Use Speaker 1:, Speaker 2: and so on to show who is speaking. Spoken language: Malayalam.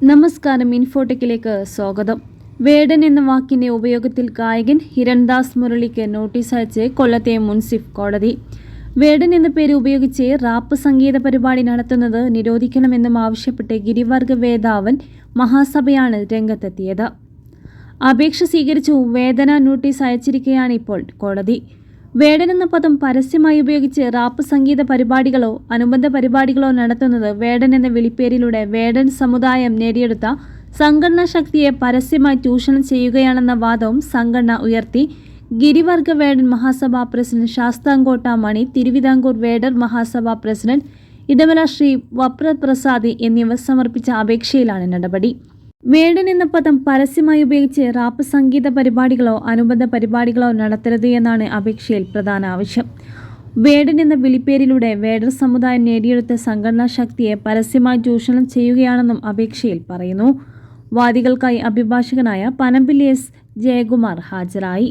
Speaker 1: നമസ്കാരം, ഇൻഫോടെക്കിലേക്ക് സ്വാഗതം. വേടൻ എന്ന വാക്കിന്റെ ഉപയോഗത്തിൽ ഗായകൻ ഹിരൺദാസ് മുരളിക്ക് നോട്ടീസ് അയച്ച് കൊല്ലത്തെ മുൻസിഫ് കോടതി. വേടൻ എന്ന പേര് ഉപയോഗിച്ച് റാപ്പ് സംഗീത പരിപാടി നടത്തുന്നത് നിരോധിക്കണമെന്നും ആവശ്യപ്പെട്ട് ഗിരിവർഗ വേദാവൻ മഹാസഭയാണ് രംഗത്തെത്തിയത്. അപേക്ഷ സ്വീകരിച്ചു വേദന നോട്ടീസ് അയച്ചിരിക്കുകയാണ് ഇപ്പോൾ കോടതി. വേടൻ എന്ന പദം പരസ്യമായി ഉപയോഗിച്ച് റാപ്പ് സംഗീത പരിപാടികളോ അനുബന്ധ പരിപാടികളോ നടത്തുന്നത് വേടൻ എന്ന വിളിപ്പേരിലൂടെ വേടൻ സമുദായം നേടിയെടുത്ത സംഘടനാ ശക്തിയെ പരസ്യമായി ചൂഷണം ചെയ്യുകയാണെന്ന വാദവും സംഘടന ഉയർത്തി. ഗിരിവർഗ വേടൻ മഹാസഭ പ്രസിഡന്റ് ശാസ്താംകോട്ട മണി, തിരുവിതാംകൂർ വേടർ മഹാസഭ പ്രസിഡന്റ് ഇടമല ശ്രീ വപ്രപ്രസാദി എന്നിവർ സമർപ്പിച്ച അപേക്ഷയിലാണ് നടപടി. വേടൻ എന്ന പദം പരസ്യമായി ഉപയോഗിച്ച് റാപ്പ് സംഗീത പരിപാടികളോ അനുബന്ധ പരിപാടികളോ നടത്തരുത് എന്നാണ് അപേക്ഷയിൽ പ്രധാന ആവശ്യം. വേടൻ എന്ന വിളിപ്പേരിലൂടെ വേടർ സമുദായം നേടിയെടുത്ത സംഘടനാ ശക്തിയെ പരസ്യമായി ചൂഷണം ചെയ്യുകയാണെന്നും അപേക്ഷയിൽ പറയുന്നു. വാദികൾക്കായി അഭിഭാഷകനായ പനമ്പിള്ളി എസ്. ജയകുമാർ ഹാജരായി.